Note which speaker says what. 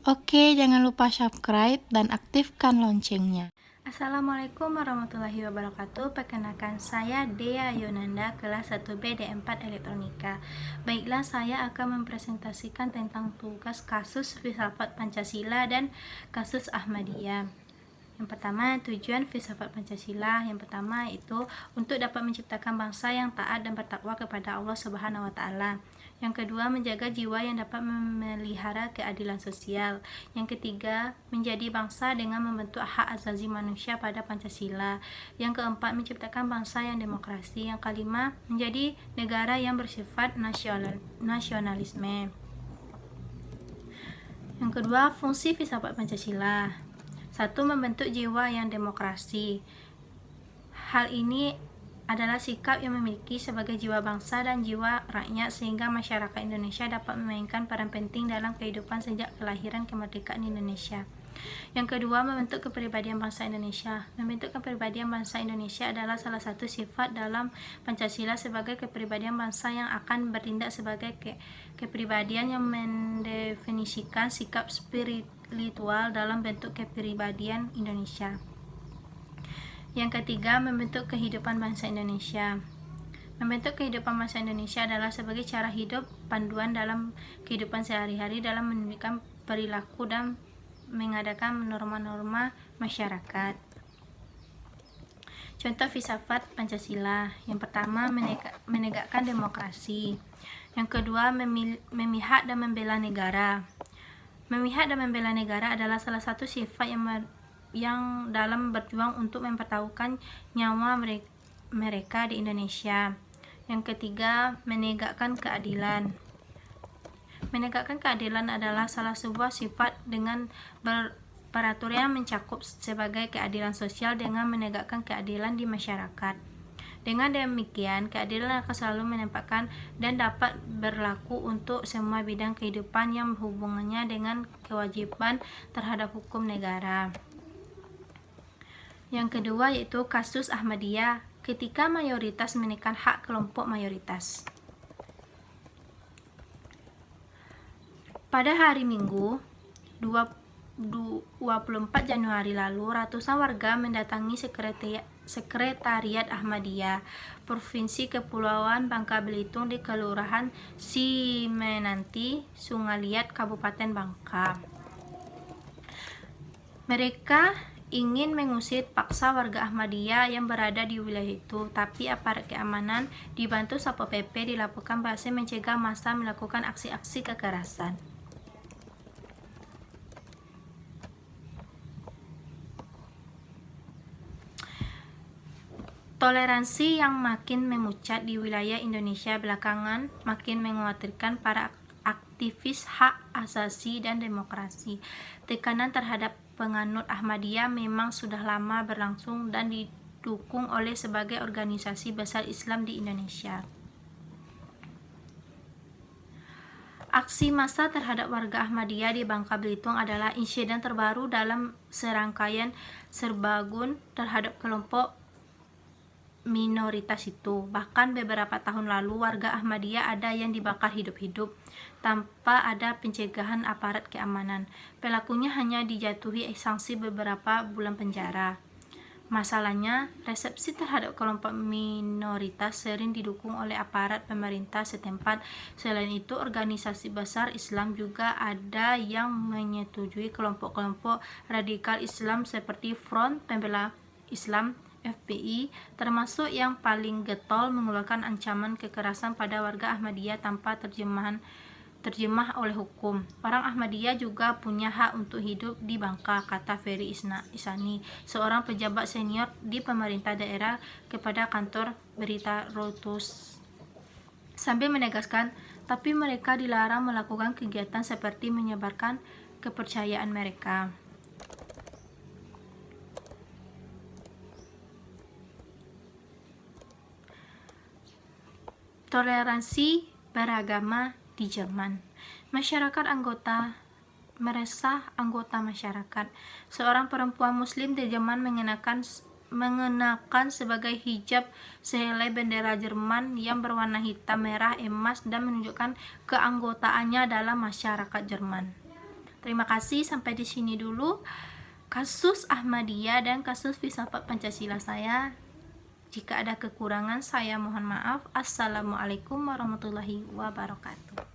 Speaker 1: Oke, jangan lupa subscribe dan aktifkan loncengnya.
Speaker 2: Assalamualaikum warahmatullahi wabarakatuh. Perkenalkan, saya Dea Yonanda, kelas 1B D4 Elektronika. Baiklah, saya akan mempresentasikan tentang tugas kasus filsafat Pancasila dan kasus Ahmadiyah. Yang pertama, tujuan filsafat Pancasila. Yang pertama itu untuk dapat menciptakan bangsa yang taat dan bertakwa kepada Allah Subhanahu wa taala. Yang kedua, menjaga jiwa yang dapat memelihara keadilan sosial. Yang ketiga, menjadi bangsa dengan membentuk hak asasi manusia pada Pancasila. Yang keempat, menciptakan bangsa yang demokrasi. Yang kelima, menjadi negara yang bersifat nasionalisme. Yang kedua, fungsi filsafat Pancasila. Satu, membentuk jiwa yang demokrasi. Hal ini adalah sikap yang memiliki sebagai jiwa bangsa dan jiwa rakyat sehingga masyarakat Indonesia dapat memainkan peran penting dalam kehidupan sejak kelahiran kemerdekaan Indonesia. Yang kedua, membentuk kepribadian bangsa Indonesia. Membentuk kepribadian bangsa Indonesia adalah salah satu sifat dalam Pancasila sebagai kepribadian bangsa yang akan bertindak sebagai kepribadian yang mendefinisikan sikap spiritual dalam bentuk kepribadian Indonesia. Yang ketiga, membentuk kehidupan bangsa Indonesia. Membentuk kehidupan bangsa Indonesia adalah sebagai cara hidup panduan dalam kehidupan sehari-hari dalam menunjukkan perilaku dan mengadakan norma-norma masyarakat. Contoh filsafat Pancasila. Yang pertama, menegakkan demokrasi. Yang kedua, memihak dan membela negara. Memihak dan membela negara adalah salah satu sifat yang dalam berjuang untuk mempertaruhkan nyawa mereka di Indonesia. Yang ketiga, menegakkan keadilan. Menegakkan keadilan adalah salah sebuah sifat dengan peraturan yang mencakup sebagai keadilan sosial dengan menegakkan keadilan di masyarakat. Dengan demikian, keadilan akan selalu menempatkan dan dapat berlaku untuk semua bidang kehidupan yang hubungannya dengan kewajiban terhadap hukum negara. Yang kedua yaitu kasus Ahmadiyah, ketika mayoritas menekan hak kelompok mayoritas. Pada hari Minggu 24 Januari lalu, ratusan warga mendatangi sekretariat Ahmadiyah Provinsi Kepulauan Bangka Belitung di Kelurahan Simenanti, Sungai Liat, Kabupaten Bangka. Mereka ingin mengusir paksa warga Ahmadiyah yang berada di wilayah itu, tapi aparat keamanan dibantu Satpol PP dilaporkan berhasil mencegah massa melakukan aksi-aksi kekerasan. Toleransi yang makin memuncak di wilayah Indonesia belakangan makin mengkhawatirkan para aktivis hak asasi dan demokrasi. Tekanan terhadap penganut Ahmadiyah memang sudah lama berlangsung dan didukung oleh sebagai organisasi besar Islam di Indonesia. Aksi massa terhadap warga Ahmadiyah di Bangka Belitung adalah insiden terbaru dalam serangkaian serbaguna terhadap kelompok minoritas itu. Bahkan beberapa tahun lalu warga Ahmadiyah ada yang dibakar hidup-hidup tanpa ada pencegahan aparat keamanan. Pelakunya hanya dijatuhi sanksi beberapa bulan penjara. Masalahnya, resepsi terhadap kelompok minoritas sering didukung oleh aparat pemerintah setempat. Selain itu, organisasi besar Islam juga ada yang menyetujui kelompok-kelompok radikal Islam seperti Front Pembela Islam FPI, termasuk yang paling getol mengeluarkan ancaman kekerasan pada warga Ahmadiyah tanpa terjemah oleh hukum. Orang Ahmadiyah juga punya hak untuk hidup di Bangka, kata Ferry Isani, seorang pejabat senior di pemerintah daerah kepada kantor berita Reuters. Sambil menegaskan, tapi mereka dilarang melakukan kegiatan seperti menyebarkan kepercayaan mereka. Toleransi beragama di Jerman. Masyarakat meresah anggota masyarakat. Seorang perempuan muslim di Jerman mengenakan sebagai hijab sehelai bendera Jerman yang berwarna hitam, merah, emas dan menunjukkan keanggotaannya dalam masyarakat Jerman. Terima kasih, sampai di sini dulu kasus Ahmadiyah dan kasus filsafat Pancasila saya. Jika ada kekurangan, saya mohon maaf. Assalamualaikum warahmatullahi wabarakatuh.